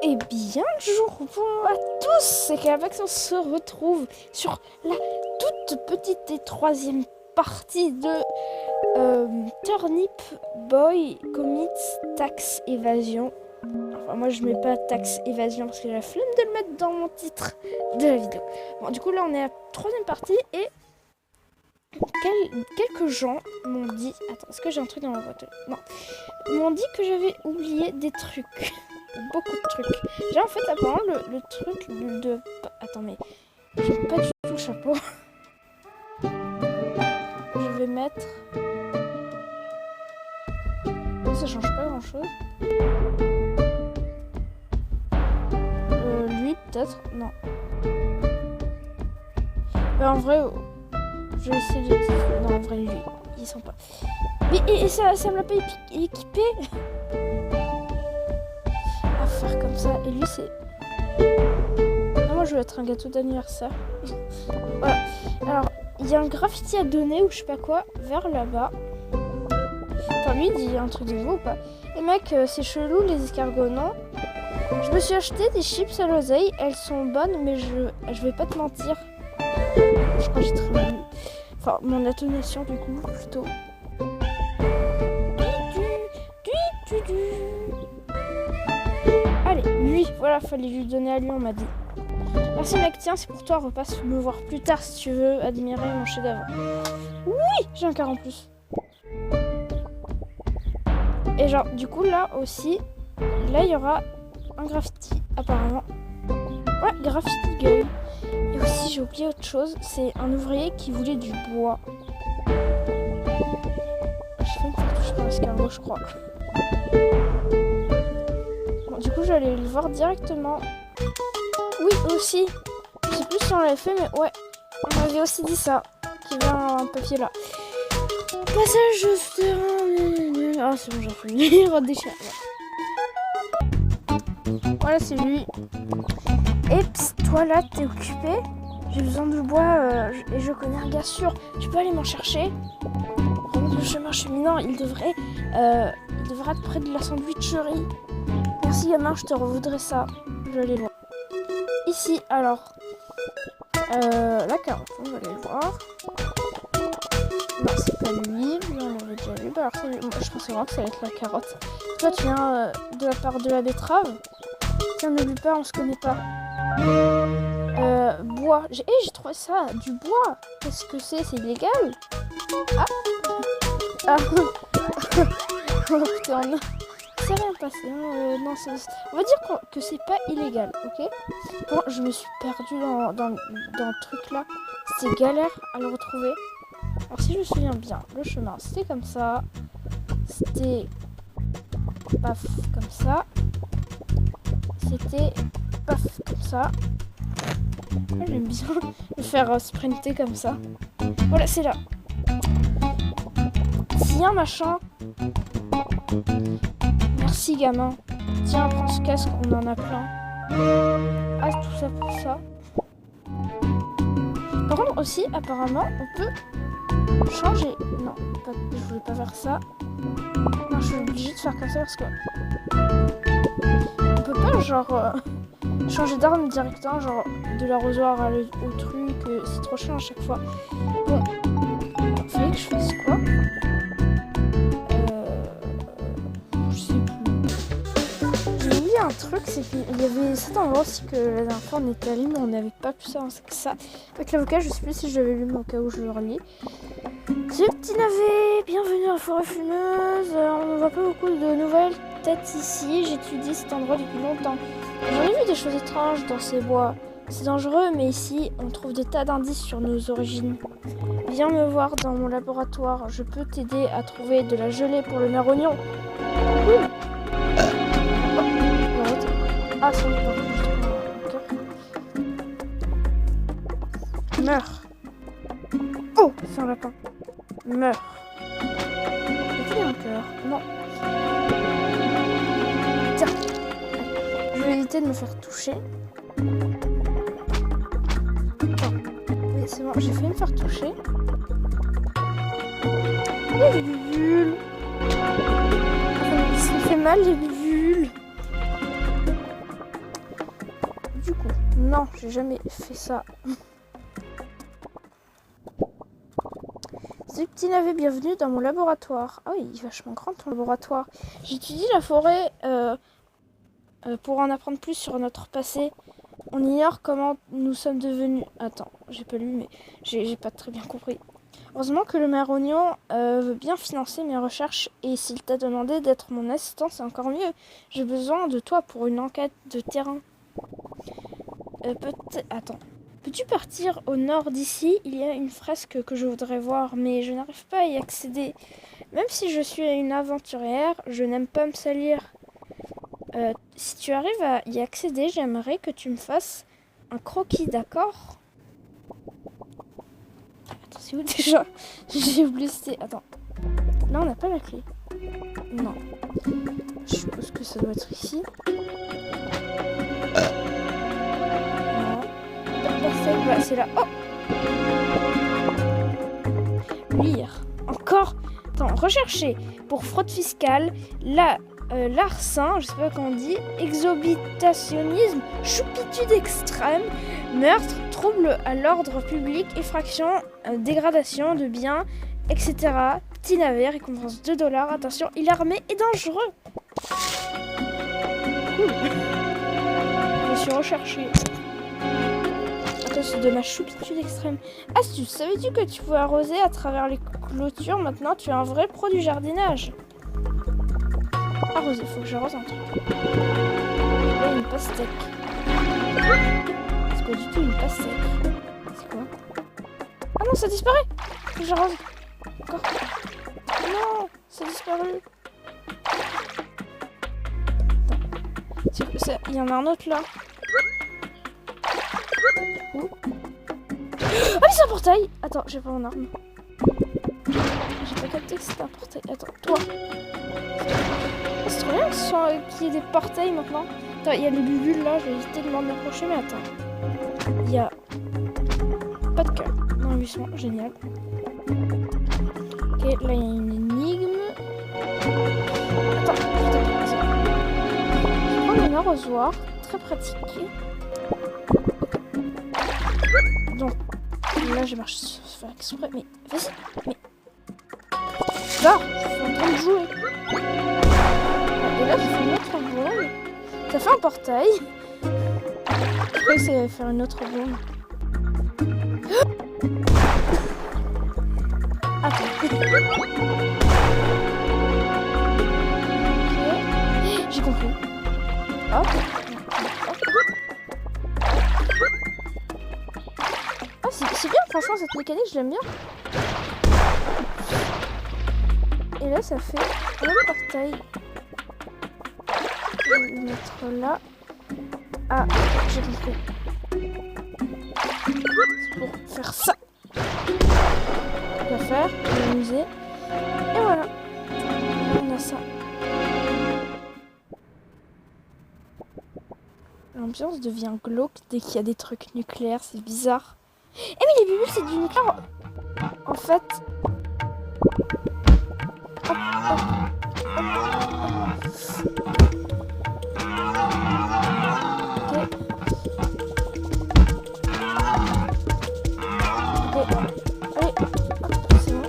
Eh bien, bonjour à tous, c'est Calabax, on se retrouve sur la toute petite et troisième partie de Turnip Boy Commits Tax Évasion. Enfin, moi je mets pas Tax Évasion parce que j'ai la flemme de le mettre dans mon titre de la vidéo. Bon, du coup là on est à la troisième partie et quelques gens m'ont dit... Attends, est-ce que j'ai un truc dans la boîte? Non. M'ont dit que j'avais oublié des trucs. Beaucoup de trucs. J'ai en fait apparemment le truc de... Attends, mais j'ai pas du tout le chapeau. Je vais mettre... Ça change pas grand chose. Lui peut-être? Non. Bah en vrai... Je vais essayer de... Non, en vrai, lui, ils sont pas... Mais et ça me l'a pas équipé. À faire comme ça. Et lui, c'est... Ah, moi, je vais être un gâteau d'anniversaire. Voilà. Alors, il y a un graffiti à donner ou je sais pas quoi, vers là-bas. Enfin, lui, il dit un truc de nouveau ou pas? Et mec, c'est chelou, les escargots, non? Je me suis acheté des chips à l'oseille. Elles sont bonnes, mais je vais pas te mentir. Je crois que j'ai très mal lu. Enfin, mon intonation, du coup, plutôt. Allez, lui, voilà, fallait lui donner à lui, on m'a dit. Merci mec, tiens, c'est pour toi, repasse me voir plus tard si tu veux admirer mon chef-d'œuvre. Oui, j'ai un quart en plus. Et genre, du coup, là aussi, là, il y aura un graffiti, apparemment. Ouais, graffiti gueule. Et aussi, j'ai oublié autre chose, c'est un ouvrier qui voulait du bois. Je fais une cartouche par escargot, je crois. Bon, du coup, j'allais le voir directement. Oui, aussi. Je sais plus si on l'avait fait, mais ouais. On m'avait aussi dit ça. Qu'il y avait un papier là. Passage de... Ah, c'est bon, j'en peux lire. Déchiré. Voilà, c'est lui. Et psst, toi là, t'es occupé? J'ai besoin de bois et je connais un gars sûr. Tu peux aller m'en chercher? Remonte le chemin cheminant, il devrait être près de la sandwicherie. Merci gamin, je te revoudrais ça. Je vais aller voir. Ici, alors. La carotte, on va aller le voir. Non, c'est pas lui, lui on l'avait déjà vu. Bah, alors, c'est lui. Moi, je pensais vraiment que ça allait être la carotte. Toi, tu viens de la part de la betterave? Tiens, n'oublie pas, on se connaît pas. Bois. J'ai trouvé ça, du bois. Qu'est-ce que c'est? C'est illégal? Ah. Ah. Oh putain, c'est rien passé. Hein. Non, on va dire que c'est pas illégal, ok? Bon, je me suis perdue dans le truc là. C'était galère à le retrouver. Alors si je me souviens bien, le chemin c'était comme ça. C'était paf comme ça. C'était paf comme ça. J'aime bien le faire sprinter comme ça. Voilà, c'est là. Tiens, machin. Merci, gamin. Tiens, prends ce casque, on en a plein. Ah, tout ça pour ça. Par contre, aussi, apparemment, on peut changer. Non, je voulais pas faire ça. Non, je suis obligée de faire comme ça parce que... On peut pas, genre... changer d'arme directement, genre de l'arrosoir au truc, c'est trop chiant à chaque fois. Bon, il fallait que je fasse quoi? Je sais plus. J'ai oublié un truc, c'est qu'il y avait cet endroit aussi que la dernière fois on était allé, mais on n'avait pas pu savoir que ça. Avec l'avocat, je sais plus si je l'avais lu, mais au cas où je le relis. C'est le petit navet, bienvenue à la forêt fumeuse. On ne voit pas beaucoup de nouvelles têtes ici, j'étudie cet endroit depuis longtemps. J'en ai vu des choses étranges dans ces bois. C'est dangereux, mais ici, on trouve des tas d'indices sur nos origines. Viens me voir dans mon laboratoire. Je peux t'aider à trouver de la gelée pour le marognon. Cool. Oh. Ah, c'est bon. Meurs. Oh, c'est un lapin. Meurs. Est-ce qu'il y a un cœur? Non. Tiens. Je vais éviter de me faire toucher. Oui, c'est bon, j'ai failli me faire toucher. Les bulles. Ça me fait mal, les bulles. du coup. Non, j'ai jamais fait ça. Salut petit navet, bienvenue dans mon laboratoire. Ah oui, il est vachement grand ton laboratoire. J'étudie la forêt pour en apprendre plus sur notre passé. On ignore comment nous sommes devenus... Attends, j'ai pas lu, mais j'ai pas très bien compris. Heureusement que le maire Oignon veut bien financer mes recherches et s'il t'a demandé d'être mon assistant, c'est encore mieux. J'ai besoin de toi pour une enquête de terrain. Attends. Peux-tu partir au nord d'ici? Il y a une fresque que je voudrais voir, mais je n'arrive pas à y accéder. Même si je suis une aventurière, je n'aime pas me salir. Si tu arrives à y accéder, j'aimerais que tu me fasses un croquis, d'accord? Attends, c'est où déjà? J'ai oublié, c'était... Attends. Là, on n'a pas la clé. Non. Je suppose que ça doit être ici. Bah, c'est là. Oh! Lire. Encore. Attends, rechercher. Pour fraude fiscale, larcin, je sais pas comment on dit, exorbitionnisme, choupitude extrême, meurtre, trouble à l'ordre public, effraction, dégradation de biens, etc. Petit navet, récompense $2. Attention, il est armé et dangereux. Cool. Je suis recherché. De ma choupitude extrême. Astuce, savais-tu que tu pouvais arroser à travers les clôtures? Maintenant, tu es un vrai pro du jardinage. Arroser, faut que j'arrose un truc. Là, une pastèque. C'est pas du tout une pastèque. C'est quoi? Ah non, ça disparaît. Faut que j'arrose. Encore. Non, ça a disparu. Attends. Il y en a un autre là. Ah mais c'est un portail! Attends, j'ai pas mon arme. J'ai pas capté que c'était un portail. Attends, toi! Oh, c'est trop bien qu'il y ait des portails maintenant. Attends, il y a les bulles là, je vais éviter de m'en approcher, mais attends. Il y a... pas de cœur dans le buisson, génial. Ok, là il y a une énigme. Attends, je vais prendre un arrosoir, très pratique. Donc, là j'ai marché sur faire exprès, mais vas-y, mais... Là, je suis en train de jouer. Et là, j'ai fait une autre bombe. Ça fait un portail. Après, c'est faire une autre bombe. Attends. Ok, j'ai compris. Hop. C'est bien, franchement, cette mécanique, je l'aime bien. Et là, ça fait un portail. Je vais le mettre là. Ah, j'ai compris. C'est pour faire ça. On va faire, on va amuser. Et voilà. On a ça. L'ambiance devient glauque dès qu'il y a des trucs nucléaires, c'est bizarre. Eh mais les bulles c'est du nucléaire. En fait. Hop, hop, hop, hop. Ok. Allez, hop, c'est bon.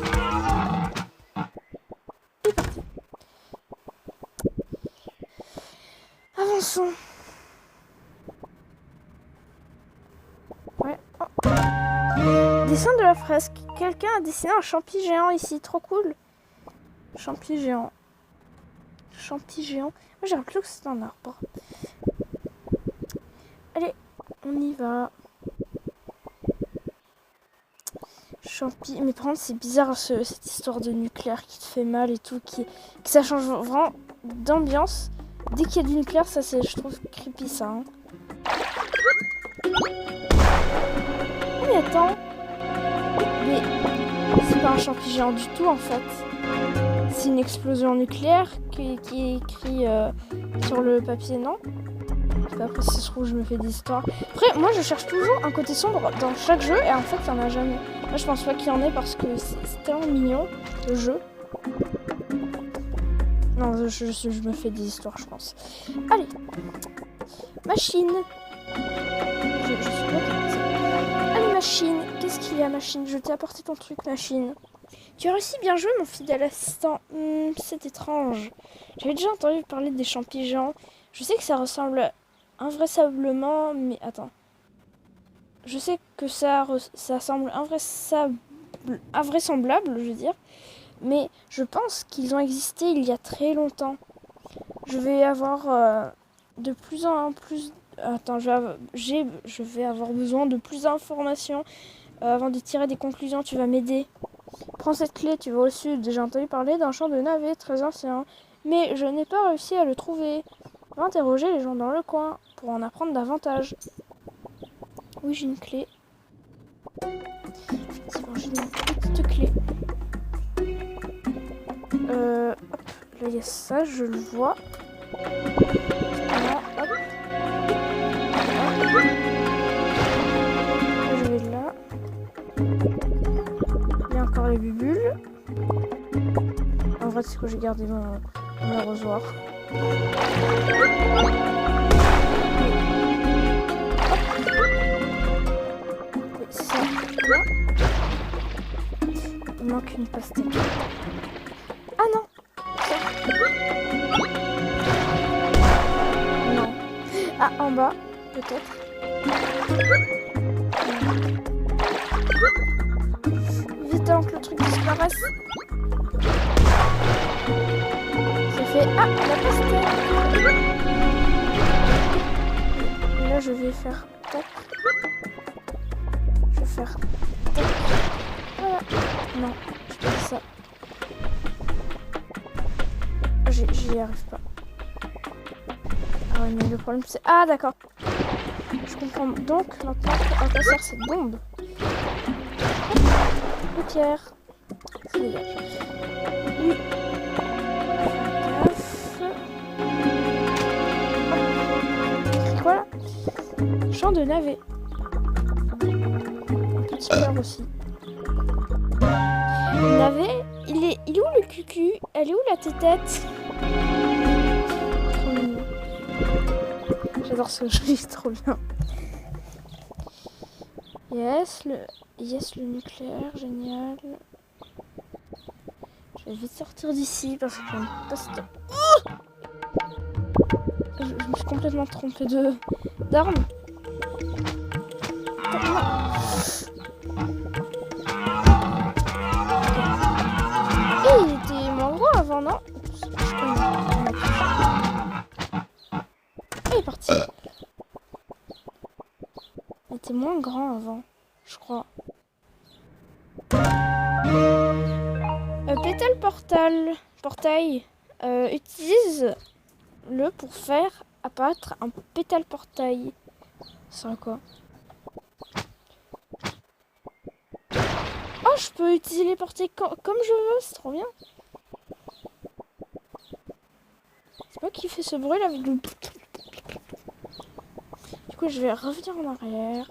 C'est parti. Avançons. Ouais. Oh. Dessin de la fresque. Quelqu'un a dessiné un champi géant ici. Trop cool. Champi géant. Champi géant. Moi j'ai l'impression que c'est un arbre. Allez, on y va. Champi. Mais par contre c'est bizarre cette histoire de nucléaire qui te fait mal et tout. Que ça change vraiment d'ambiance. Dès qu'il y a du nucléaire, ça c'est, je trouve creepy ça. Hein. Mais attends. Mais c'est pas un champi géant du tout en fait. C'est une explosion nucléaire qui est écrit sur le papier, non? Après si ça se trouve je me fais des histoires. Après moi je cherche toujours un côté sombre dans chaque jeu et en fait il n'y en a jamais. Moi je pense pas qu'il y en ait parce que c'est tellement mignon le jeu. Non je me fais des histoires je pense. Allez. Machine. Machine, qu'est-ce qu'il y a, Machine? Je t'ai apporté ton truc, Machine. Tu as réussi, bien joué, mon fidèle assistant. C'est étrange. J'avais déjà entendu parler des champignons. Je sais que ça ressemble invraisemblablement, mais attends. Je sais que ça semble invraisemblable, je veux dire. Mais je pense qu'ils ont existé il y a très longtemps. Je vais avoir de plus en plus... Attends, je vais avoir besoin de plus d'informations avant de tirer des conclusions. Tu vas m'aider. Prends cette clé, tu vas au sud. J'ai entendu parler d'un champ de navets très ancien, mais je n'ai pas réussi à le trouver. Va interroger les gens dans le coin pour en apprendre davantage. Oui, j'ai une clé. Effectivement, j'ai une petite clé. Hop, là il y a ça, je le vois. Voilà, hop. Je vais là. Il y a encore les bubules. En vrai, c'est que j'ai gardé mon arrosoir. Oui, ça, là. Il manque une pastèque. Ah non, ça. Non. Ah, en bas, peut-être. Vite avant que le truc disparaisse. Ça fait... Ah, la pastèque. Là, je vais faire... Tac. Je vais faire... Tac. Voilà. Non, je fais ça. J'y arrive pas. Ah ouais, mais le problème c'est... Ah d'accord. Je comprends. Donc maintenant, à quoi sert cette bombe? Pierre. C'est dégage. Oui. C'est quoi là? Champ de navet. Un petit fleur aussi. Le navet, il est où le cucu? Elle est où la tétette? Trop mignon. J'adore ce jeu, c'est trop bien. Yes, le nucléaire, génial. Je vais vite sortir d'ici parce que j'aime pas cette... Oh, je me suis complètement trompée d'arme. Et il était moins gros avant, non? Il est parti. Il était moins grand avant, je crois. Pétale portail. Utilise-le pour faire apparaître un pétale portail. Ça sert à quoi? Oh, je peux utiliser les portails comme je veux, c'est trop bien. C'est moi qui fais ce bruit là avec le... Du coup, je vais revenir en arrière.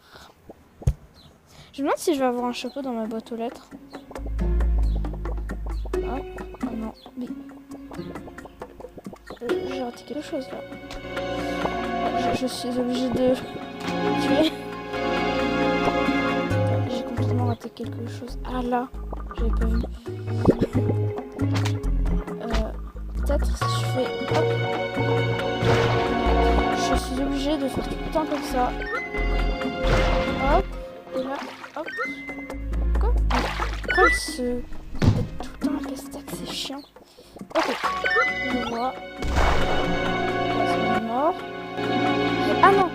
Je me demande si je vais avoir un chapeau dans ma boîte aux lettres. Hop. Oh non, mais... J'ai raté quelque chose là. Je suis obligée de tuer. J'ai complètement raté quelque chose. Ah là, j'avais pas vu. Peut-être si je fais... Hop. Je suis obligée de faire tout le temps comme ça. Hop. Et là, hop. Quoi? Pourquoi il se... tout le temps à pestac, c'est chiant. Ok. Je vois. C'est mort. Ah non.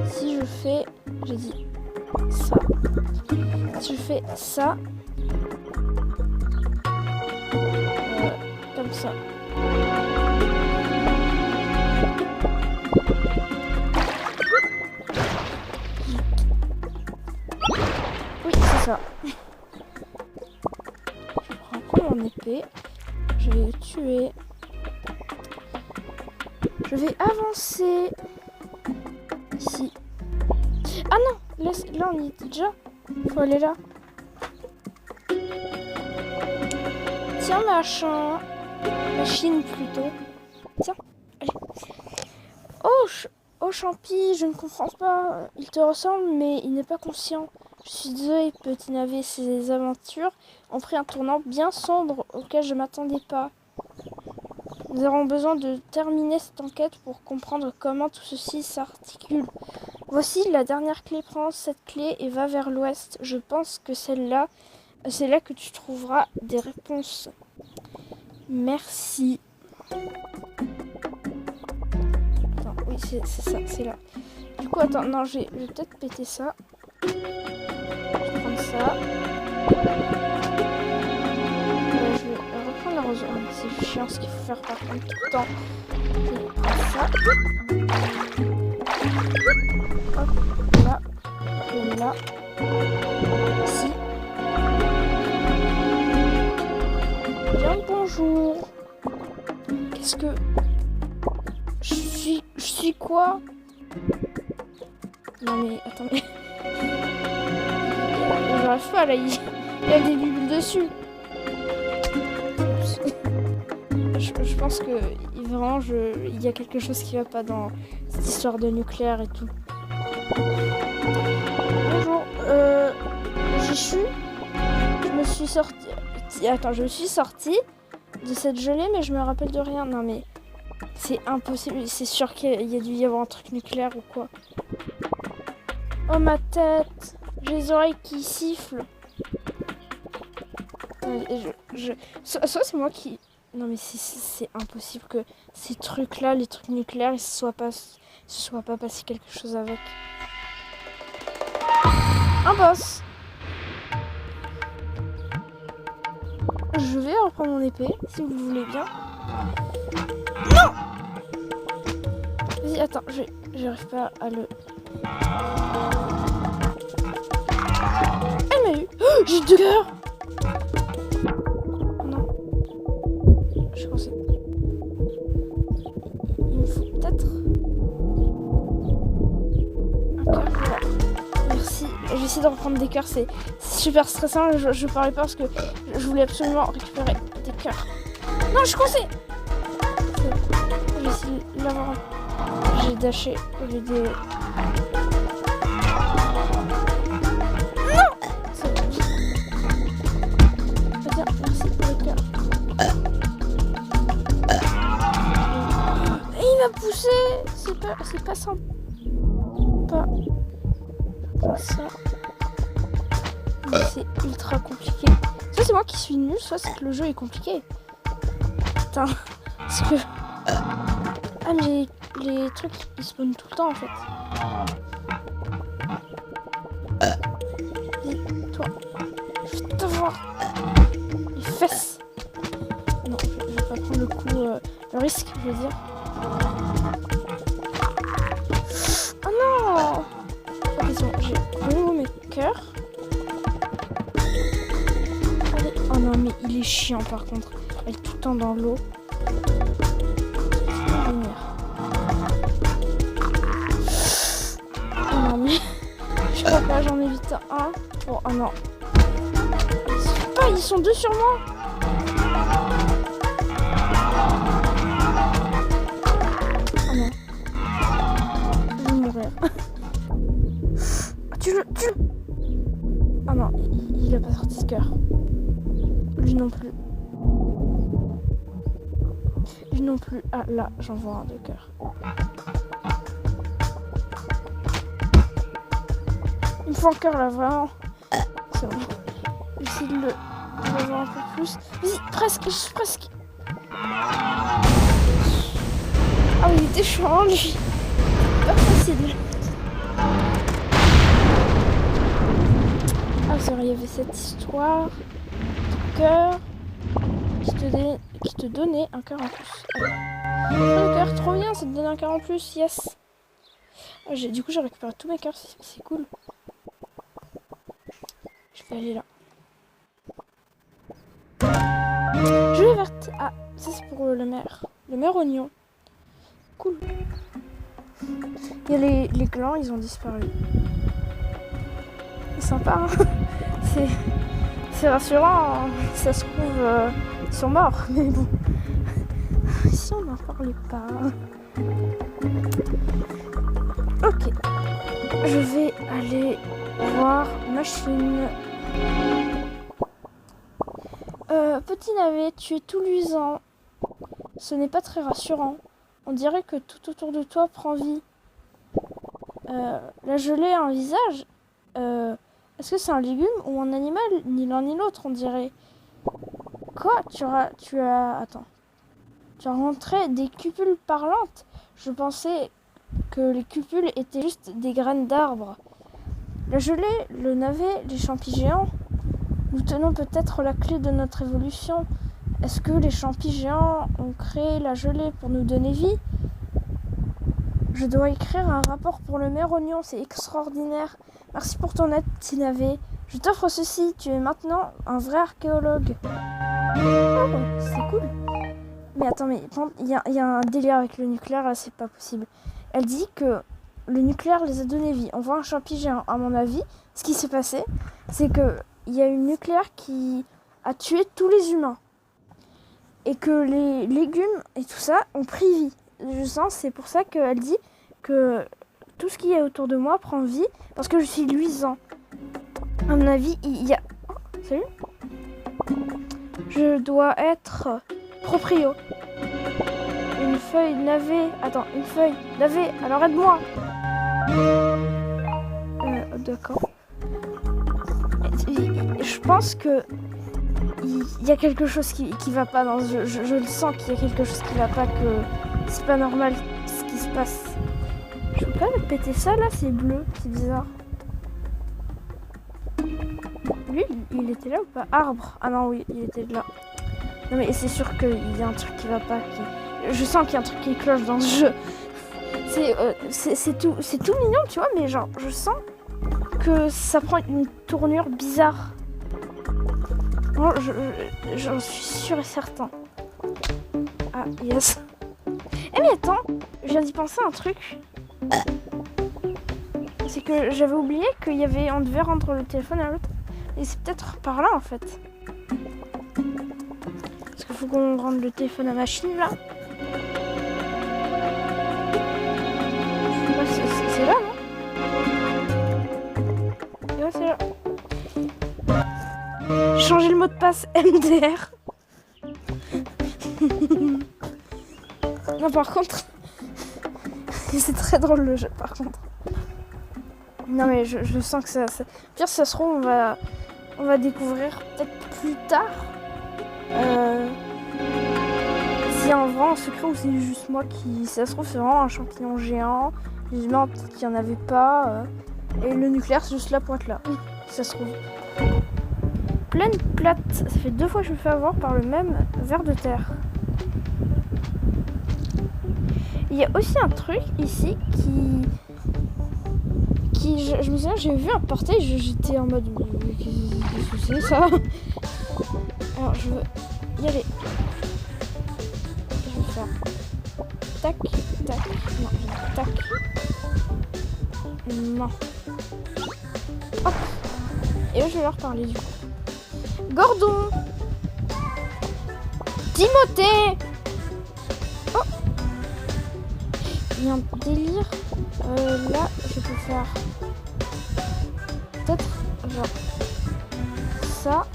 Si je fais... J'ai dit ça. Si je fais ça... comme ça. Oui, c'est ça. Je prends mon épée. Je vais le tuer. Je vais avancer. Ici. Ah non, là on y était déjà. Faut aller là. Tiens, machine plutôt. Tiens, allez. Oh, Oh Champi, je ne comprends pas. Il te ressemble, mais il n'est pas conscient. Je suis désolée, petit navet. Ces aventures ont pris un tournant bien sombre auquel je m'attendais pas. Nous avons besoin de terminer cette enquête pour comprendre comment tout ceci s'articule. Voici la dernière clé. Prends cette clé et va vers l'ouest. Je pense que c'est là que tu trouveras des réponses. Merci. Attends, oui, c'est ça, c'est là. Du coup, attends, non, je vais peut-être péter ça. Je vais prendre ça. Je vais reprendre l'arrosoir. C'est chiant ce qu'il faut faire par contre tout le temps. Je vais prendre ça. Hop, là. Et là. Ici. Bien le bonjour. Qu'est-ce que... Je suis quoi? Non mais, attendez. J'arrive pas là, il y a des bulles dessus. Je pense que vraiment, il y a quelque chose qui va pas dans cette histoire de nucléaire et tout. Bonjour, Jichu. Je me suis sortie... Attends, je me suis sortie de cette gelée, mais je me rappelle de rien. Non mais, c'est impossible. C'est sûr qu'il y a dû y avoir un truc nucléaire ou quoi. Oh ma tête. J'ai les oreilles qui sifflent. Soit c'est moi qui... Non mais c'est impossible que ces trucs-là, les trucs nucléaires, il se soit pas passé quelque chose avec. Un boss. Je vais reprendre mon épée, si vous le voulez bien. Non. Vas-y, attends, j'arrive pas à le... Elle m'a eu. Oh, j'ai 2 cœurs. Non. Je pensais... Il me faut peut-être... un cœur, voilà. Merci. Je vais essayer de reprendre des cœurs, c'est super stressant. Je parlais pas parce que je voulais absolument récupérer des cœurs. Non, je suis coincée. Je vais essayer de l'avoir. J'ai dashé au lieu de... Non. C'est bon. Bien, merci pour les cœurs. Et il m'a poussé. C'est pas sympa. Ça. C'est ultra compliqué. Soit c'est moi qui suis nulle, soit c'est que le jeu est compliqué. Putain. Parce que... Ah mais les trucs ils spawnent tout le temps en fait. Vas-y, toi. Je vais t'avoir. Les fesses. Non, je vais pas prendre le coup, le risque, je veux dire. Oh non. Ok, c'est bon, j'ai de nouveau mes cœurs. Allez. Oh non, mais il est chiant par contre. Elle est tout le temps dans l'eau. Oh non, mais je crois pas, j'en évite un. Bon, oh non. Ah, ils sont 2 sur moi. Oh non. Je vais mourir. Tue-le. Oh non, il a pas sorti ce cœur. Lui non plus. Lui non plus. Ah là, j'en vois un de cœur. Il me faut un cœur là, vraiment. C'est bon. J'essaie de le voir un peu plus. Vas-y, presque, juste presque. Ah oui, il était chiant lui. Pas facile. Ah c'est vrai, il y avait cette histoire de cœur qui te donnait un cœur en plus. Le cœur, trop bien, ça te donne un cœur en plus, yes. Ah, du coup j'ai récupéré tous mes cœurs, c'est cool. Je vais aller là. Je vais verte. Ah, ça c'est pour le maire. Le maire oignon. Cool. Il y a les glands, ils ont disparu. C'est sympa, hein. C'est rassurant, hein. Ça se trouve, ils sont morts, mais bon. Si on n'en parlait pas. Je vais aller voir machine. Petit navet, tu es tout luisant. Ce n'est pas très rassurant. On dirait que tout autour de toi prend vie. La gelée a un visage. Est-ce que c'est un légume ou un animal? Ni l'un ni l'autre, on dirait. Quoi? Attends. Tu as rentré des cupules parlantes? Je pensais que les cupules étaient juste des graines d'arbres. La gelée, le navet, les champis géants. Nous tenons peut-être la clé de notre évolution. Est-ce que les champis géants ont créé la gelée pour nous donner vie? Je dois écrire un rapport pour le maire oignon, c'est extraordinaire. Merci pour ton aide, petit navet. Je t'offre ceci, tu es maintenant un vrai archéologue. Oh, c'est cool. Mais attends, mais il y a un délire avec le nucléaire, là, c'est pas possible. Elle dit que le nucléaire les a donné vie. On voit un champi géant. À mon avis, ce qui s'est passé, c'est que il y a une nucléaire qui a tué tous les humains. Et que les légumes et tout ça ont pris vie. Je sens, c'est pour ça qu'elle dit que tout ce qui est autour de moi prend vie parce que je suis luisant. À mon avis, il y a... Oh, salut. Je dois être proprio. Une feuille navet. Attends, une feuille navet. Alors aide-moi. D'accord. Je pense que il y a quelque chose qui va pas dans ce jeu. Je le sens qu'il y a quelque chose qui va pas, que c'est pas normal ce qui se passe. Je peux pas le péter ça là, c'est bleu, c'est bizarre. Lui, il était là ou pas? Arbre. Ah non, oui, il était là. Non mais c'est sûr qu'il y a un truc qui va pas. Je sens qu'il y a un truc qui cloche dans ce jeu. C'est tout mignon, tu vois, mais genre, je sens que ça prend une tournure bizarre. Bon, j'en suis sûr et certain. Ah, yes. Eh mais attends, je viens d'y penser à un truc. C'est que j'avais oublié on devait rendre le téléphone à l'autre. Et c'est peut-être par là en fait. Parce qu'il faut qu'on rende le téléphone à machine là. Ouais, c'est là, non? Ouais, c'est là. Changer le mot de passe MDR. Non, par contre, c'est très drôle le jeu, par contre. Non, mais je sens que ça... Pire, si ça se trouve, on va découvrir peut-être plus tard s'il y a un vrai secret ou c'est juste moi qui... Si ça se trouve, c'est vraiment un champignon géant. Les humains, peut-être qu'il n'y en avait pas. Et le nucléaire, c'est juste là pour être là. Si ça se trouve. Plaine plate. Ça fait 2 fois que je me fais avoir par le même ver de terre. Il y a aussi un truc ici je me souviens, j'ai vu un portail, j'étais en mode qu'est-ce que c'est ça? Alors je veux y aller. Je vais faire tac, tac, non, tac. Non. Hop. Et là je vais leur parler du coup. Gordon! Timothée! Oh! Il y a un délire. Là, je peux faire peut-être genre ça.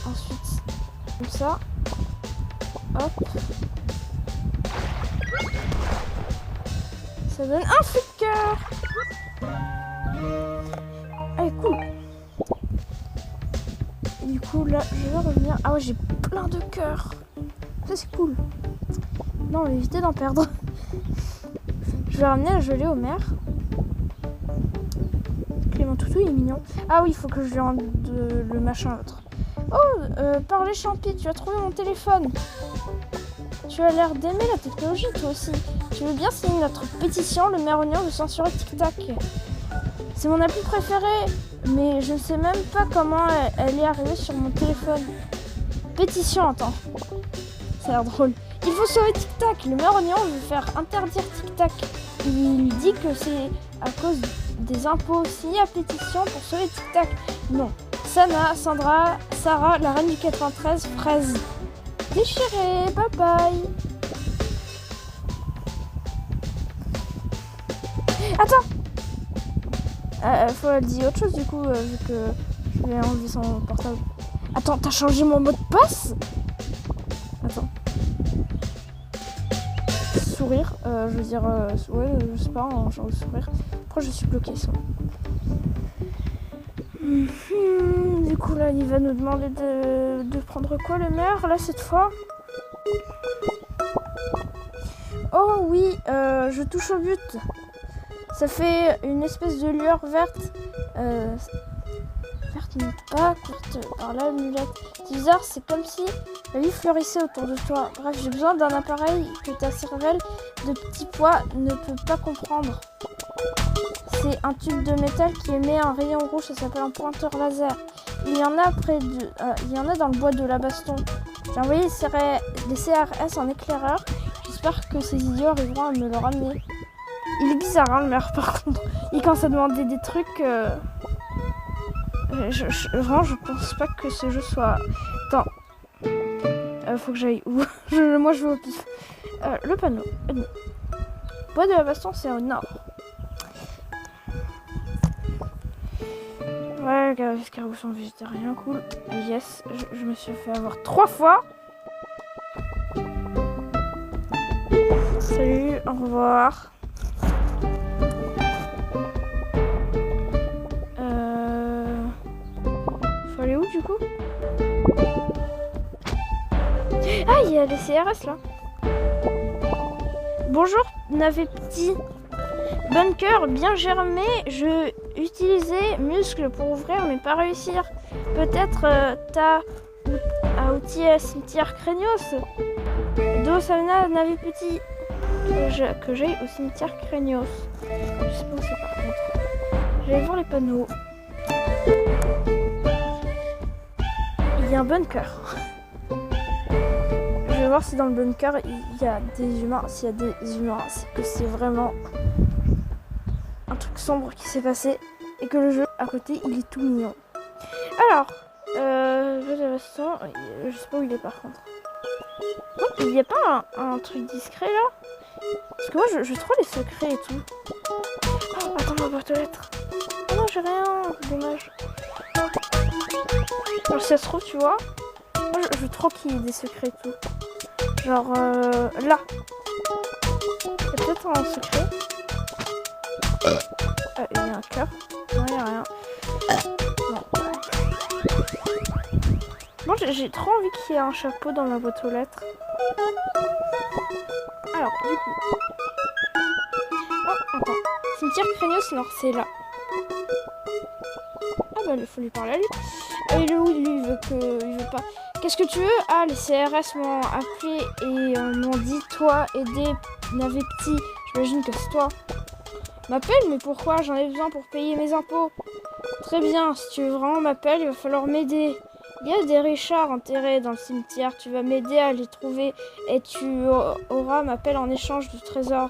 Ensuite, comme ça. Hop. Ça donne un feu de cœur. Allez, cool. Et du coup, là, je vais revenir. Ah ouais, j'ai plein de cœurs. Ça, c'est cool. Non, on va éviter d'en perdre. Je vais ramener la gelée au maire. Clément Toutou, il est mignon. Ah oui, il faut que je lui rende le machin à l'autre. Oh, par les champis, tu as trouvé mon téléphone. Tu as l'air d'aimer la technologie, toi aussi. Tu veux bien signer notre pétition, le maire oignon veut censurer TikTok. C'est mon appli préférée, mais je ne sais même pas comment elle est arrivée sur mon téléphone. Pétition, attends. Ça a l'air drôle. Il faut sauver TikTok. Le maire oignon veut faire interdire TikTok. Il dit que c'est à cause des impôts. Signez la pétition pour sauver TikTok. Non. Sana, Sandra, Sarah, la reine du 93, fraise. Déchiré, bye bye. Attends. Faut dire autre chose du coup, vu que je vais enlever son portable. Attends, t'as changé mon mot de passe? Attends. Sourire, je veux dire, ouais, je sais pas, en genre de sourire. Pourquoi je suis bloquée ça? Du coup là, il va nous demander de prendre quoi le maire là cette fois? Oh oui, je touche au but. Ça fait une espèce de lueur verte. Verte mais pas courte par la mulette. C'est bizarre, c'est comme si la vie fleurissait autour de toi. Bref, j'ai besoin d'un appareil que ta cervelle de petit pois ne peut pas comprendre. C'est un tube de métal qui émet un rayon rouge, ça s'appelle un pointeur laser. Il y en a dans le bois de la baston. J'ai envoyé des CRS en éclaireur. J'espère que ces idiots arriveront à me le ramener. Il est bizarre hein, le maire par contre. Il commence à demander des trucs. Vraiment je pense pas que ce jeu soit... Attends. Faut que j'aille où? Moi je vais au pif. Le panneau. Bois de la baston c'est au nord. Ouais, les escargots sont végétariens, cool. Yes, je me suis fait avoir 3 fois. Salut, au revoir. Faut aller où du coup? Ah, il y a les CRS là. Bonjour, navet petit. Bunker bien germé, je utilisais muscles pour ouvrir mais pas réussir. Peut-être t'as à outiller cimetière Craignos. Do Savna navet petit. Que j'aille au cimetière Craignos. Je sais pas où c'est par contre. J'allais voir les panneaux. Il y a un bunker. Je vais voir si dans le bunker il y a des humains. S'il y a des humains, c'est que c'est vraiment un truc sombre qui s'est passé et que le jeu à côté il est tout mignon. Alors, je sais pas où il est par contre. Non, il n'y a pas un truc discret là? Parce que moi je trouve les secrets et tout. Oh, attends ma boîte aux lettres. Oh non j'ai rien, dommage. Alors si ça se trouve tu vois, moi je veux trop qu'il y ait des secrets et tout. Genre là. Il y a peut-être un secret. Il y a un cœur. Non il n'y a rien. Non. Moi j'ai trop envie qu'il y ait un chapeau dans ma boîte aux lettres. Alors du coup. Oh attends. Cimetière Craignos, non c'est là. Ah bah il faut lui parler à lui. Et lui il veut pas. Qu'est-ce que tu veux? Ah les CRS m'ont appelé et m'ont dit toi aider navet petit. J'imagine que c'est toi. M'appelle mais pourquoi? J'en ai besoin pour payer mes impôts. Très bien, si tu veux vraiment m'appeler, il va falloir m'aider. Il y a des richards enterrés dans le cimetière. Tu vas m'aider à les trouver et tu auras ma pelle en échange du trésor.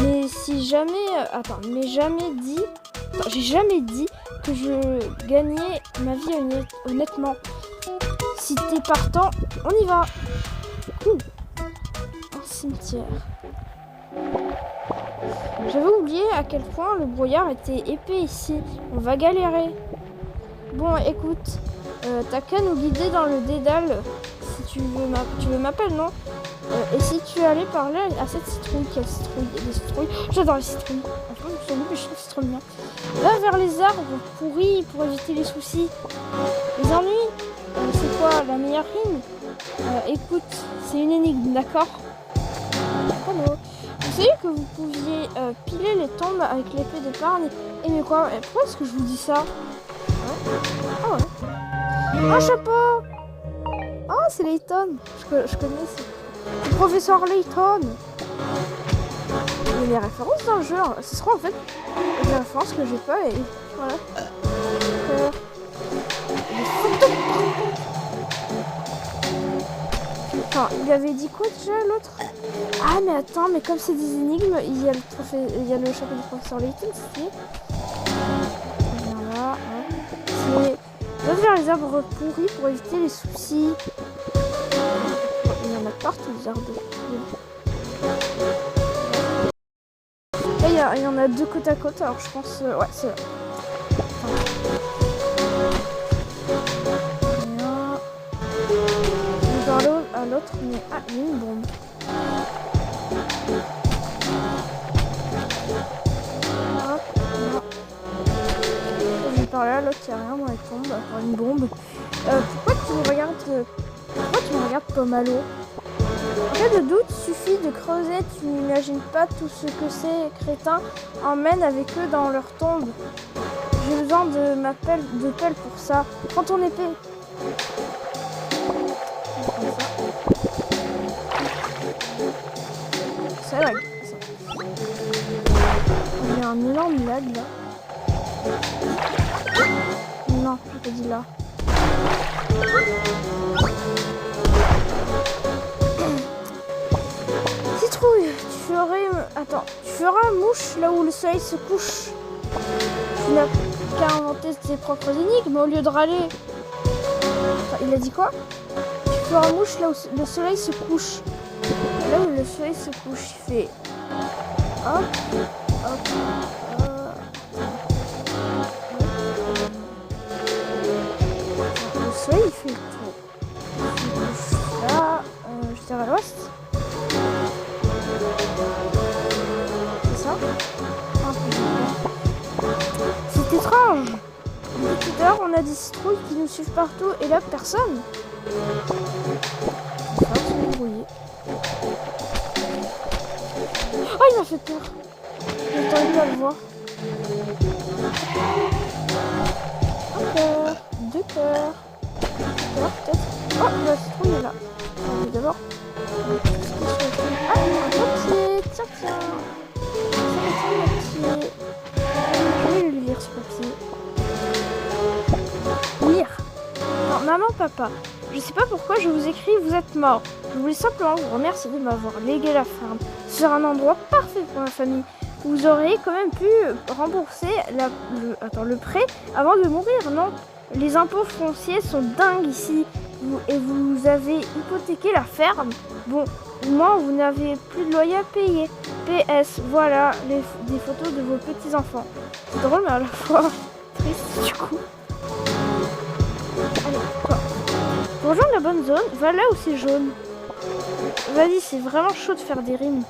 Mais si jamais... Attends, mais jamais dit... J'ai jamais dit que je gagnais ma vie honnêtement. Si t'es partant, on y va. Cool. Un cimetière. J'avais oublié à quel point le brouillard était épais ici. On va galérer. Bon, écoute, t'as qu'à nous guider dans le dédale. Si tu veux m'appeler, non? Et si tu allais parler à cette citrouille, quelle citrouille? Il y a des citrouilles. J'adore les citrouilles. Enfin, je mais je trouve que c'est trop bien. Va vers les arbres pourris pour éviter les soucis. Les ennuis, c'est quoi la meilleure rime? Écoute, c'est une énigme, d'accord? Hello. Vous savez que vous pouviez piler les tombes avec l'épée d'épargne. Et mais quoi? Pourquoi est-ce que je vous dis ça? Ah ouais. Un chapeau! Ah, c'est Layton. Je connais, c'est le professeur Layton. Il y a des références dans le jeu. Ce sera en fait des références que j'ai pas et voilà. Enfin, il avait dit quoi déjà l'autre? Ah mais attends, mais comme c'est des énigmes, il y a le chapeau du professeur Layton, c'est voilà, hein. Va vers les arbres pourris pour éviter les soucis. Il y en a partout des arbres. Là il y il y en a deux côte à côte, alors je pense... ouais, c'est là. À l'autre, mais... Ah, il y a une bombe. Hop, non. Je vais par là, l'autre, il n'y a rien dans les tombes, à part une bombe. Pourquoi tu me regardes comme à l'eau? En cas de doute, suffit de creuser, tu n'imagines pas tout ce que ces crétins emmènent avec eux dans leur tombe. J'ai besoin de ma pelle pour ça. Prends ton épée. Ça lag. Il y a un énorme lag là. Non, j'ai pas dit là. Citrouille, tu feras mouche là où le soleil se couche. Tu n'as qu'à inventer tes propres énigmes au lieu de râler. Enfin, il a dit quoi? Tu feras mouche là où le soleil se couche. Là où le soleil se couche, il fait hop, hop, le soleil il fait le tour. Là, je dirais à l'ouest. C'est ça? C'est étrange. Depuis tout à l'heure, on a des citrouilles qui nous suivent partout et là, personne. On va se débrouiller. Oh, il m'a fait peur. J'attendais pas à le voir. Un cœur, deux cœurs. Alors, peut-être. Oh, la citrouille est là. On va d'abord. Ah, un papier. Tiens, tiens. C'est un papier. Je vais le lire, ce papier. Lire. Non, maman, papa. Je sais pas pourquoi je vous écris, vous êtes morts. Je voulais simplement vous remercier de m'avoir légué la ferme. Ce sera un endroit parfait pour ma famille. Vous auriez quand même pu rembourser le prêt avant de mourir, non? Les impôts fonciers sont dingues ici. Et vous avez hypothéqué la ferme. Bon, au moins vous n'avez plus de loyer à payer. PS, voilà des photos de vos petits-enfants. C'est drôle mais à la fois triste du coup. Allez, toi. Pour rejoindre la bonne zone, va là où c'est jaune. Vas-y, c'est vraiment chaud de faire des rimes.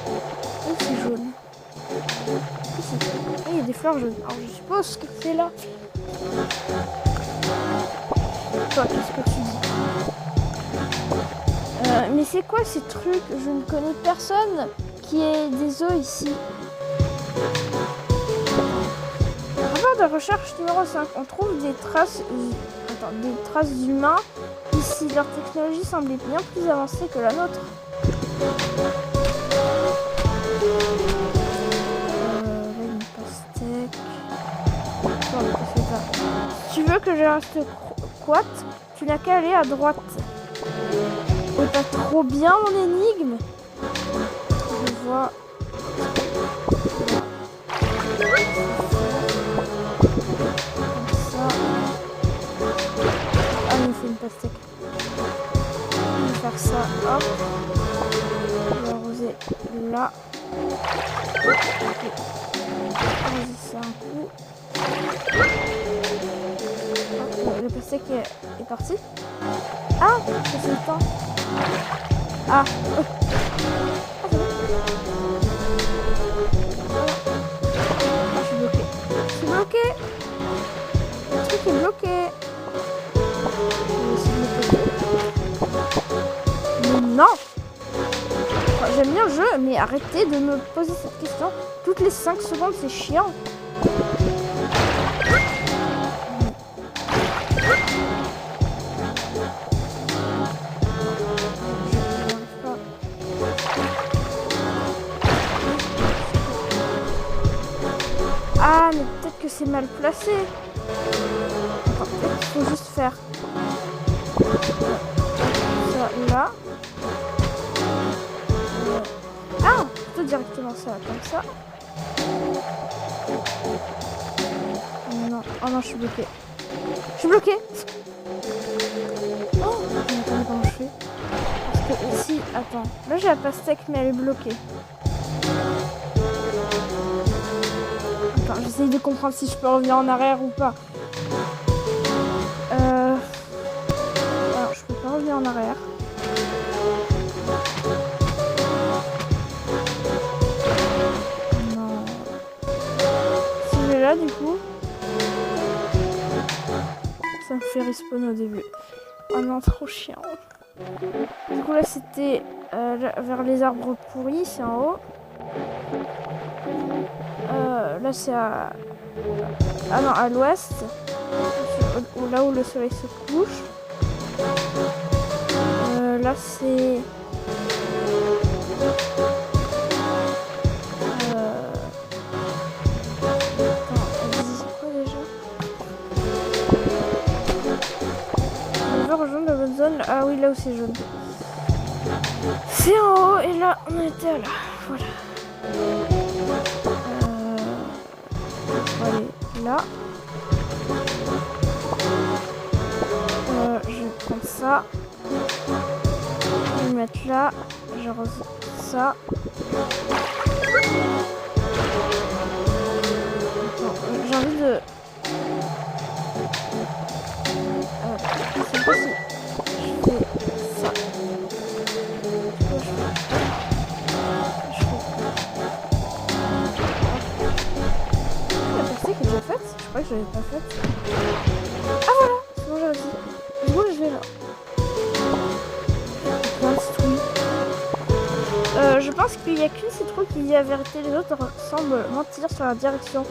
Où c'est jaune? Ici. Ah, il y a des fleurs jaunes. Alors je suppose que c'est là. Toi, qu'est-ce que tu dis? Mais c'est quoi ces trucs? Je ne connais personne qui ait des œufs ici. Rapport de recherche numéro 5. On trouve des traces d'humains ici. Leur technologie semblait bien plus avancée que la nôtre. Une pastèque. Si tu veux que je reste quat, tu n'as qu'à aller à droite. Oh, pas trop bien mon énigme. Je vois. Comme ça. Ah, il me fait une pastèque. On va faire ça. Hop. On va arroser là. Ok. Vas-y, c'est un coup. Hop, le pastèque est parti. Ah, c'est le temps. Ah, oh. Ah, c'est bon. Ah, je suis bloquée. Je suis bloquée. Le truc est bloqué. Je vais essayer de le bloquer. Mais non. Enfin, j'aime bien le jeu, mais arrêtez de me poser cette question. Toutes les 5 secondes, c'est chiant. Ah, mais peut-être que c'est mal placé. Enfin, peut-être qu'il faut juste faire ça là. Ah, plutôt directement ça, comme ça. Non, oh non, je suis bloquée. Je suis bloquée. Oh, attends, comment je fais? Parce que ici, attends. Là, j'ai la pastèque, mais elle est bloquée. j'essaye de comprendre si je peux revenir en arrière ou pas. Alors, je peux pas revenir en arrière. Non. Si je vais là, du coup, ça me fait respawn au début. Oh non, trop chiant. Du coup, là, c'était vers les arbres pourris, c'est en haut. Là, c'est à... Ah non, à l'ouest. Là où le soleil se couche. Là, c'est... Rejoindre la bonne zone. Ah oui, là où c'est jaune. C'est en haut et là, on était là. Voilà. On va aller là. Je vais prendre ça. Je vais le mettre là. J'arrose ça. J'ai envie de... je sais pas si je fais ça. La percée qui est déjà faite? Je crois que je l'avais pas faite. Ah voilà! C'est bon, j'ai réussi. Du coup, je vais là. Plein de citrouilles. Je pense qu'il n'y a qu'une citrouille qui dit la vérité. Les autres semblent mentir sur la direction.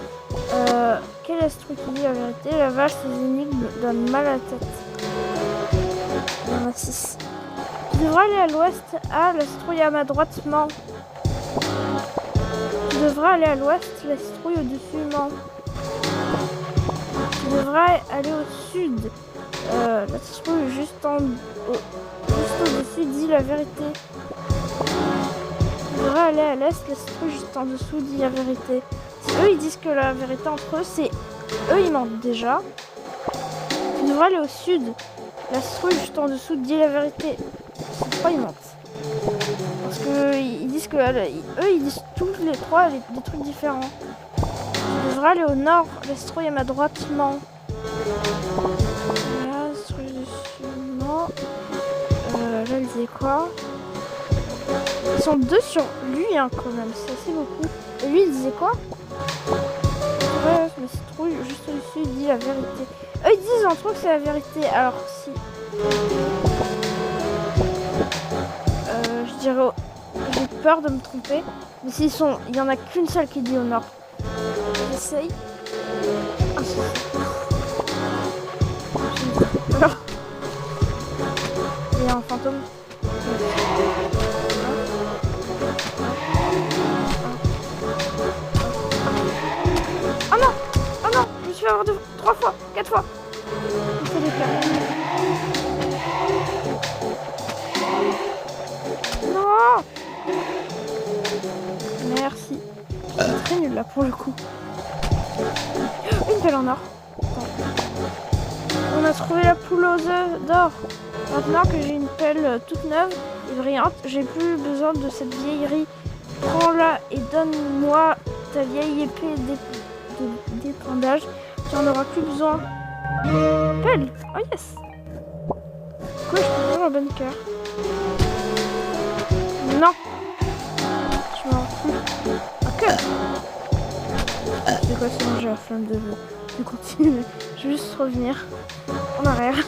Quelle est la citrouille qui dit la vérité? La vache, ces énigmes donnent mal à la tête. Il y en a 6. Tu devrais aller à l'ouest. Ah, la citrouille à ma droite ment. Tu devrais aller à l'ouest. La citrouille au-dessus ment. Tu devrais aller au sud. La citrouille juste au-dessus dit la vérité. Tu devrais aller à l'est. La citrouille juste en dessous dit la vérité. Si eux ils disent que la vérité entre eux, c'est eux ils mentent déjà. Tu devrais aller au sud. La citrouille juste en dessous dit la vérité. C'est pourquoi ils mentent. Parce que ils disent que eux ils disent tous les trois des trucs différents. Tu devrais aller au nord. La citrouille à ma droite ment. Là, la citrouille dessus ment. Là elle disait quoi? Ils sont deux sur lui hein, quand même, c'est assez beaucoup. Et lui il disait quoi? Ouais, mais citrouille juste au-dessus dit la vérité. Eux ils disent entre eux que c'est la vérité. Alors si... je dirais... J'ai peur de me tromper. Mais s'ils sont... Il y en a qu'une seule qui dit au nord. J'essaye. Ah, alors... Il y a un fantôme. Oh non! Oh non! Je me suis fait avoir 3 fois, 4 fois. Il faut des plats. Non! Merci. C'est très nul là pour le coup. Une pelle en or. On a trouvé la poule aux œufs d'or. Maintenant que j'ai une pelle toute neuve et brillante, j'ai plus besoin de cette vieillerie. Prends-la et donne-moi ta vieille épée d'épandage. Tu en auras plus besoin. Pelle! Oh yes! Quoi, je peux faire un bunker? Non! Je m'en fous. Ok! C'est quoi sinon j'ai la flemme de continuer. Je vais juste revenir en arrière.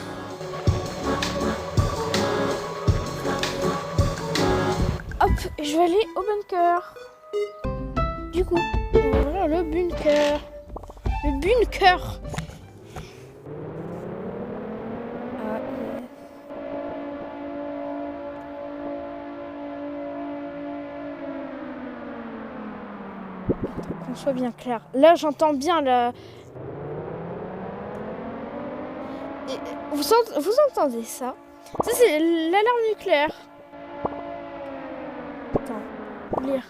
Hop, je vais aller au bunker. Du coup, on va ouvrir le bunker. Le bunker. Ah, yes. Qu'on soit bien clair. Là, j'entends bien la... Vous entendez ça? Ça, c'est l'alarme nucléaire. Attends, lire.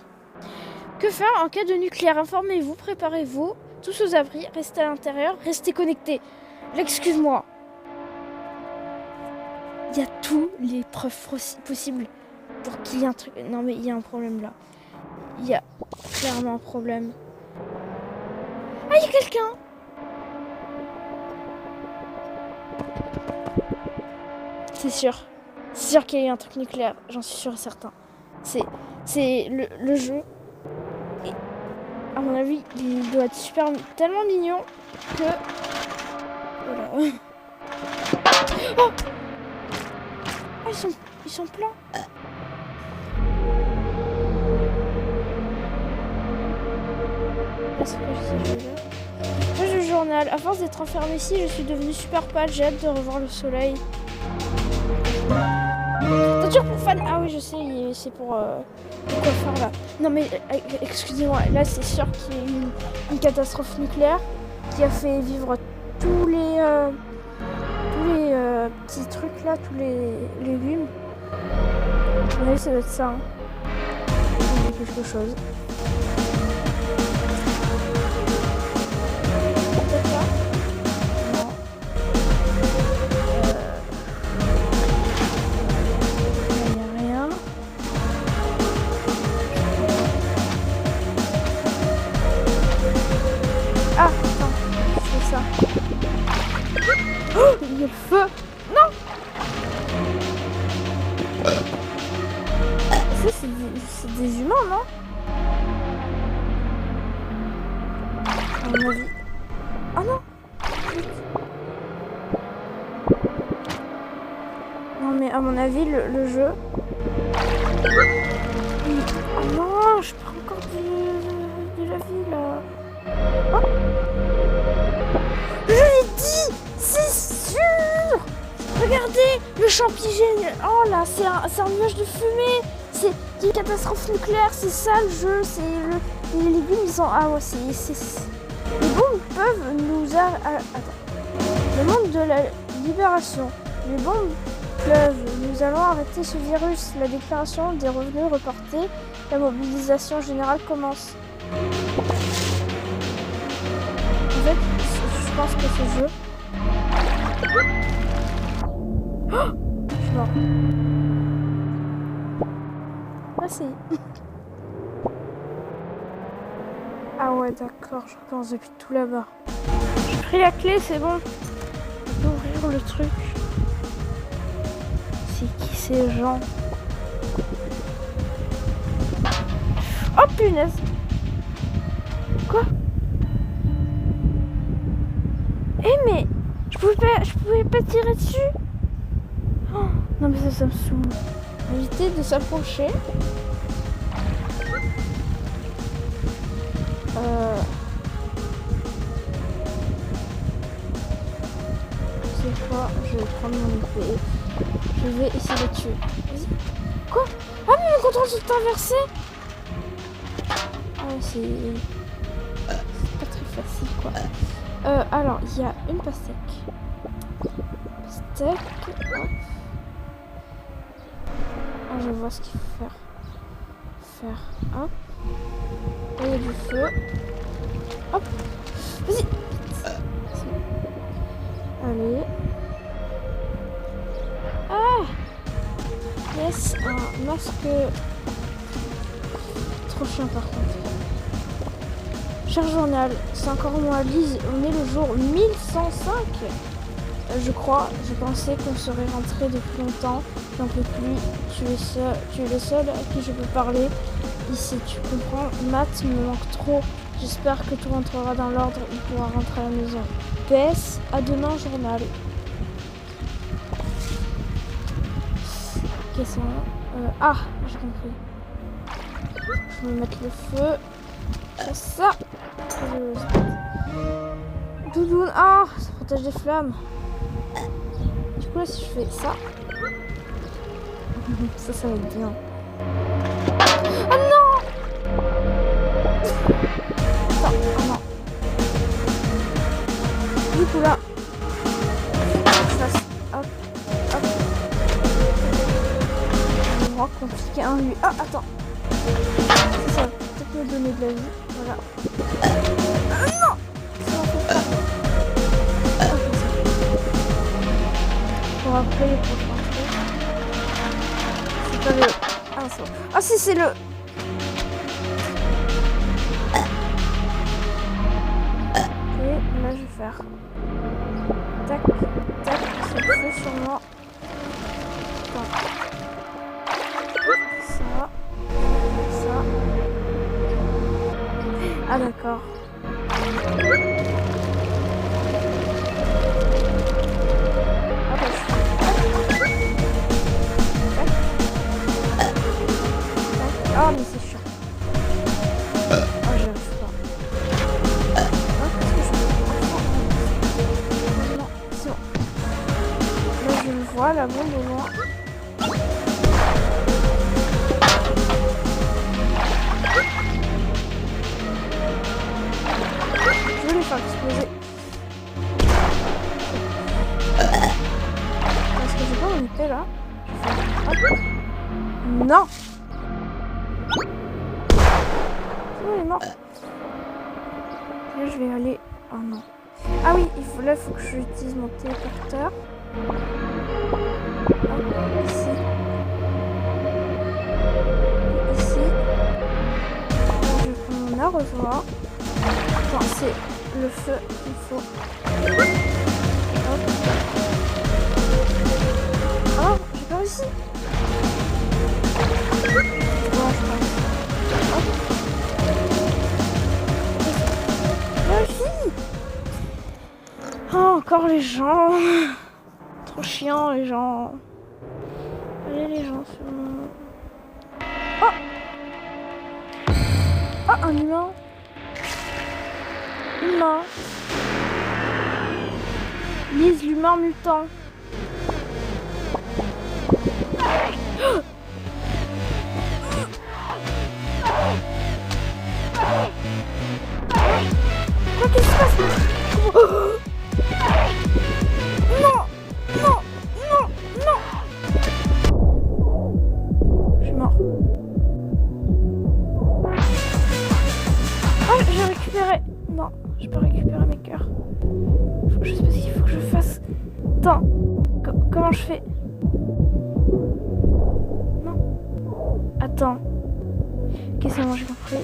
Que faire en cas de nucléaire? Informez-vous, préparez-vous. Tous aux abris, restez à l'intérieur, restez connectés. Excuse-moi. Il y a tous les preuves possibles pour qu'il y ait un truc. Non mais il y a un problème là. Il y a clairement un problème. Ah, il y a quelqu'un. C'est sûr. C'est sûr qu'il y a eu un truc nucléaire. J'en suis sûr et certain. C'est le jeu. Et à mon avis, il doit être tellement mignon que... Voilà. Oh, ils sont pleins. C'est quoi ce jeu-là? Page de journal. À force d'être enfermé ici, je suis devenue super pâle. J'ai hâte de revoir le soleil. Toujours pour fan. Ah oui, je sais, c'est pour quoi faire là. Non mais excusez-moi, là c'est sûr qu'il y a eu une catastrophe nucléaire qui a fait vivre tous les petits trucs là, tous les légumes. Oui, ça doit être ça. Hein. Il y a quelque chose. Il y a le feu. Non. Ça, c'est des humains, non? À mon avis. Oh non. Non, mais à mon avis, le jeu... Oh non, je prends encore de la vie, là. Oh. Je l'ai dit. C'est sûr. Regardez, le champignon. Oh là, c'est un nuage de fumée. C'est une catastrophe nucléaire, c'est ça le jeu. Les légumes, ils sont... Ah ouais, les bombes peuvent nous... Attends. Le monde de la libération. Les bombes pleuvent. Nous allons arrêter ce virus. La déclaration des revenus reportés. La mobilisation générale commence. En fait, je pense que ce jeu... Oh, je suis mort. Merci. Ah ouais, d'accord, je recommence depuis tout là-bas. J'ai pris la clé, c'est bon. Je peux ouvrir le truc. C'est qui ces gens? Oh punaise! Quoi? Eh mais je pouvais pas tirer dessus. Oh, non mais ça me saoule. Éviter de s'approcher. C'est quoi? Je vais prendre mon épée. Je vais essayer de tuer. Vas-y. Quoi? Ah mais mon contrôle s'est inversé. Ah c'est pas très facile quoi. Alors il y a une pastèque. Hop. Ah, je vois ce qu'il faut faire. Hop. Là, il y a du feu. Hop. Vas-y. Allez. Ah. Yes, un masque. Trop chiant par contre. Cher journal, c'est encore moi, Lise. On est le jour 1105. Je crois, je pensais qu'on serait rentré depuis longtemps. J'en peux plus. Tu es le seul à qui je peux parler. Ici, tu comprends. Matt me manque trop. J'espère que tout rentrera dans l'ordre. Il pourra rentrer à la maison. PS, à demain, journal. Ok, c'est bon. Ah, j'ai compris. Je vais mettre le feu. C'est ça. Doudoune. Ah, ça protège des flammes. Du coup, là, si je fais ça, ça va être bien. Oh non! Attends, oh non. Du coup, là, ça, hop, hop. C'est vraiment compliqué, hein, lui. Ah, attends. Ça va peut-être me donner de la vie. Voilà. Ah non! Ça va faire ça. Pour après les prochains trucs. C'est pas le... Ah, c'est bon. Ah si, c'est le... faire. Tac, tac, c'est le feu sur moi. Attends. Ça. Ça. Ah d'accord. Ah mais c'est chiant. Oh j'y arrive pas. Qu'est-ce que je fais? Non, c'est bon. Là je le vois, la bombe au loin. Je vais les faire exploser. Est-ce que j'ai pas mon épée là? Hop. Non! Il est mort. Là, je vais aller... Oh non. Ah oui, là, il faut que j'utilise mon téléporteur. Hop, ici. Ici. Je vais prendre mon arrosoir. Attends, c'est le feu qu'il faut. Hop. Oh, j'ai pas réussi. Bon, je pense. Hop. Oh, encore les gens. Trop chiant les gens. Allez les gens sur mon... Oh. Oh, un humain. Humain. Lise l'humain mutant. Qu'est-ce qui se passe? Non, non, non, non. Je suis mort. Oh, j'ai récupéré. Non, je peux récupérer mes cœurs. Je sais pas ce qu'il faut que je fasse. Attends, comment je fais? Non. Attends. Ok, c'est bon, j'ai compris.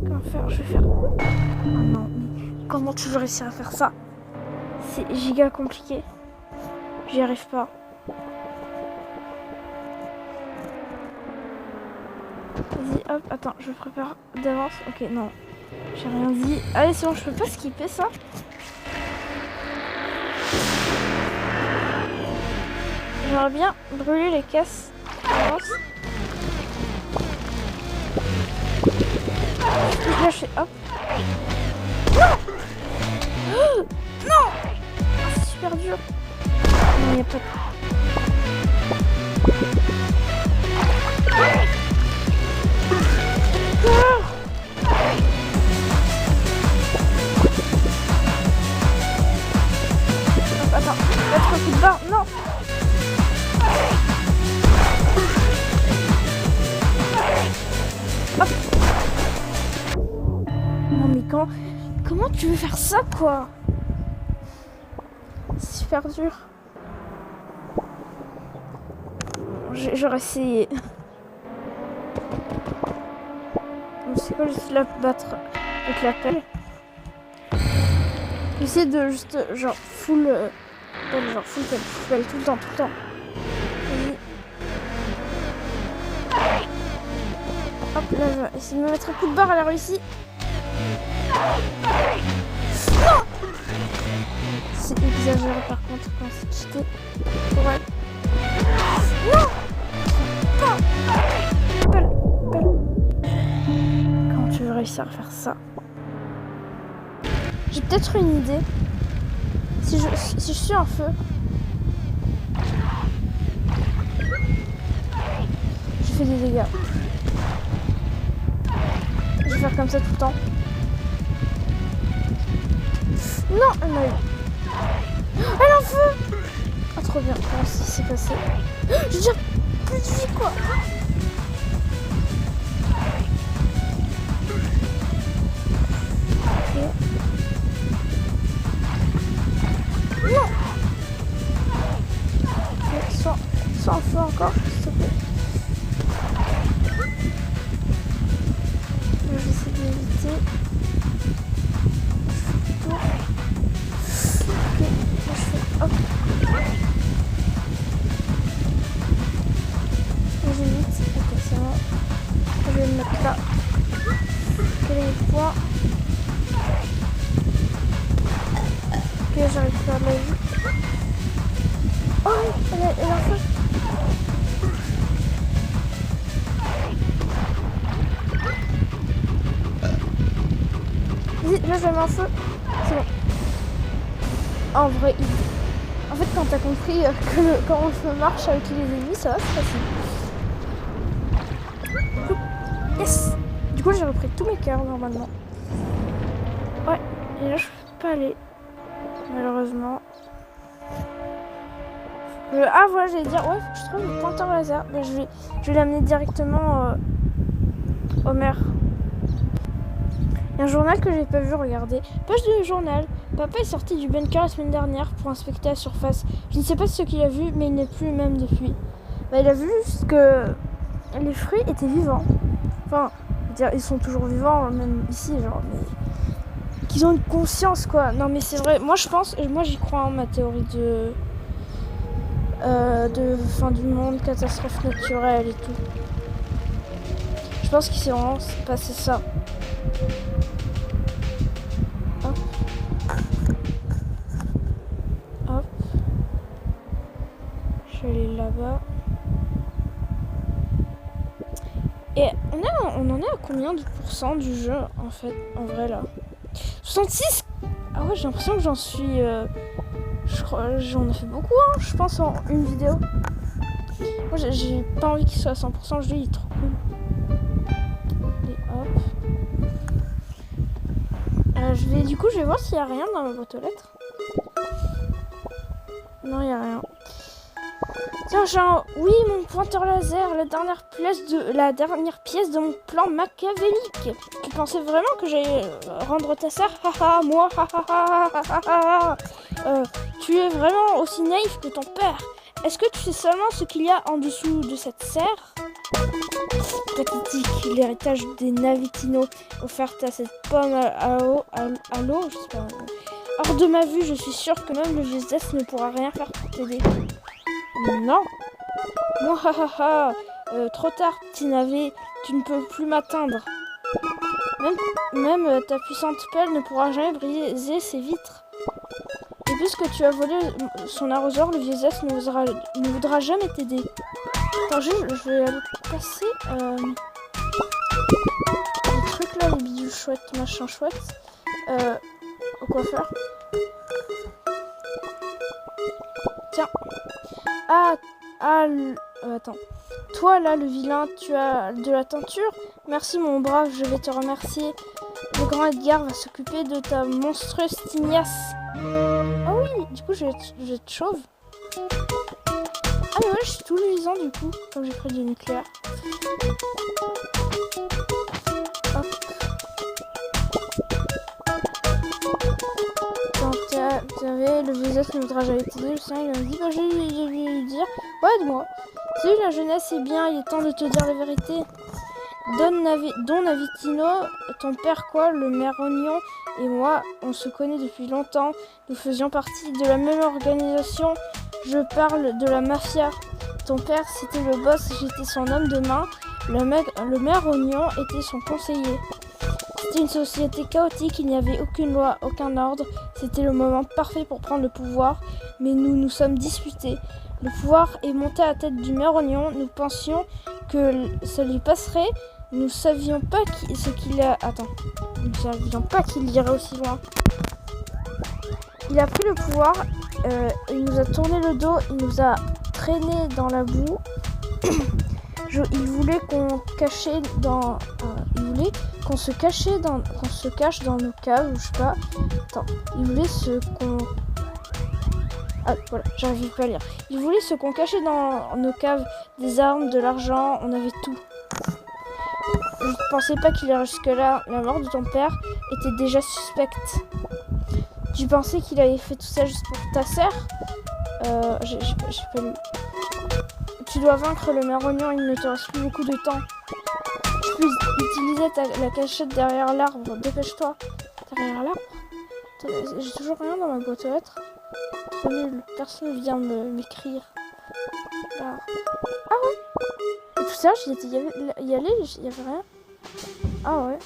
Comment faire? Je vais faire... Oh non, mais comment tu veux réussir à faire ça? C'est giga compliqué. J'y arrive pas. Vas-y, hop, attends, je prépare d'avance. Ok, non. J'ai rien dit. Allez, c'est bon, je peux pas skipper ça. J'aimerais bien brûler les caisses d'avance. Là, je fais hop. Non! Non! C'est super dur. Non, il n'y a pas de... Hop, attends, mettre un coup de barre. Non! Hop. Non mais comment tu veux faire ça quoi? C'est super dur. J'aurais essayé. C'est quoi juste la battre avec la pelle? J'essaie de juste genre full pelle, genre full pelle tout le temps. Vas-y. Hop là je vais essayer de me mettre un coup de barre, elle a réussi. Non! C'est exagéré par contre quand c'est cheaté pour elle. Non! Non! Pelle. Comment tu veux réussir à faire ça? J'ai peut-être une idée. Si je suis en feu, je fais des dégâts. Je vais faire comme ça tout le temps. Non, elle m'a eu. Elle est en feu! Ah, trop bien. Comment c'est passé? J'ai déjà plus de vie, quoi. Ok. Non! Ok, sois en feu encore, s'il te plaît. Je vais essayer d'éviter. Je fais le tour. mettre là. Quel est le point? Ok, j'arrive à faire de la vie. Oh, elle a un feu. Vas-y, là je la mets en feu. C'est bon. En vrai, en fait, quand t'as compris comment le feu marche avec les ennemis, ça va, c'est facile. Yes! Du coup, j'ai repris tous mes cœurs normalement. Ouais, et là, je peux pas aller. Malheureusement. Ah, voilà, j'allais dire, ouais, faut que je trouve le pointeur laser. Mais je vais l'amener directement au maire. Il y a un journal que j'ai pas vu, regarder. Page de journal. Papa est sorti du bunker la semaine dernière pour inspecter la surface. Je ne sais pas ce qu'il a vu, mais il n'est plus le même depuis. Bah, il a vu juste que les fruits étaient vivants. Enfin, ils sont toujours vivants, même ici, genre, mais qu'ils ont une conscience, quoi. Non, mais c'est vrai. Moi, je pense, moi, j'y crois en ma théorie de fin du monde, catastrophe naturelle et tout. Je pense qu'il s'est vraiment passé ça. Hop. Hop. Je vais aller là-bas. Et on en est à combien de pourcents du jeu, en fait, en vrai, là? 66. Ah ouais, j'ai l'impression que j'en suis... je crois j'en ai fait beaucoup, hein, je pense, en une vidéo. Moi, j'ai pas envie qu'il soit à 100%, je dis, il est trop cool. Et hop. Du coup, je vais voir s'il y a rien dans ma boîte aux lettres. Non, il n'y a rien. Tiens, genre, oui, mon pointeur laser, la dernière pièce de mon plan machiavélique. Tu pensais vraiment que j'allais rendre ta sœur? Haha, moi, haha. Tu es vraiment aussi naïf que ton père. Est-ce que tu sais seulement ce qu'il y a en dessous de cette serre? Pathétique, l'héritage des Navitino offerte à cette pomme à l'eau, je sais pas. Hors de ma vue, je suis sûre que même le vieux Zess ne pourra rien faire pour t'aider. Non. Moi, trop tard, petit navet, tu ne peux plus m'atteindre. Même ta puissante pelle ne pourra jamais briser ses vitres. Et puisque tu as volé son arrosoir, le vieux Zess ne voudra jamais t'aider. Attends, je vais aller passer les trucs là, les bidules chouettes, machin chouette, au coiffeur. Tiens. Attends. Toi là, le vilain, tu as de la teinture? Merci mon brave, je vais te remercier. Le grand Edgar va s'occuper de ta monstrueuse tignasse. Ah oui, du coup je vais être chauve. Ah mais ouais, je suis tout luisant du coup, comme j'ai pris du nucléaire. Hop. Quand t'avais le visage ne voudra jamais t'aider, le sien il m'a dit, bah je vais lui dire, ouais, aide-moi. Si la jeunesse est bien, il est temps de te dire la vérité. Don Navitino, ton père quoi, le maire Oignon et moi, on se connaît depuis longtemps. Nous faisions partie de la même organisation. Je parle de la mafia. Ton père, c'était le boss, j'étais son homme de main. Le maire Oignon était son conseiller. C'était une société chaotique, il n'y avait aucune loi, aucun ordre. C'était le moment parfait pour prendre le pouvoir, mais nous nous sommes disputés. Le pouvoir est monté à la tête du maire Oignon. Nous pensions que ça lui passerait. Nous savions pas ce qu'il a... Attends. Nous savions pas qu'il irait aussi loin. Il a pris le pouvoir. Il nous a tourné le dos. Il nous a traînés dans la boue. Il voulait qu'on cachait dans... il voulait qu'on se cachait dans... qu'on se cache dans nos caves, ou je sais pas. Attends. Il voulait qu'on... Ah, voilà, j'arrive pas à lire. Il voulait ce qu'on cachait dans nos caves, des armes, de l'argent, on avait tout. Je ne pensais pas qu'il irait jusque-là. La mort de ton père était déjà suspecte. Tu pensais qu'il avait fait tout ça juste pour ta sœur? J'ai pas lu. Tu dois vaincre le maire Oignon, il ne te reste plus beaucoup de temps. Tu peux utiliser la cachette derrière l'arbre. Dépêche-toi. Derrière l'arbre? J'ai toujours rien dans ma boîte aux lettres. Trop nul, personne ne vient m'écrire. Ah ouais. Et tout ça, j'y étais y aller, il y avait rien. Ah ouais.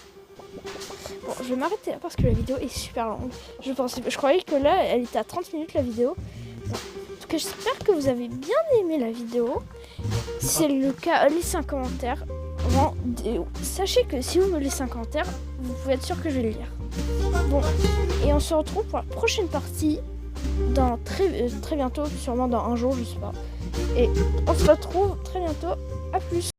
Bon, je vais m'arrêter là parce que la vidéo est super longue. Je croyais que là, elle était à 30 minutes la vidéo. Bon. En tout cas, j'espère que vous avez bien aimé la vidéo. Si c'est le cas, laissez un commentaire. Vraiment, sachez que si vous me laissez un commentaire, vous pouvez être sûr que je vais le lire. Bon, et on se retrouve pour la prochaine partie dans très bientôt, sûrement dans un jour, je sais pas. Et on se retrouve très bientôt. À plus.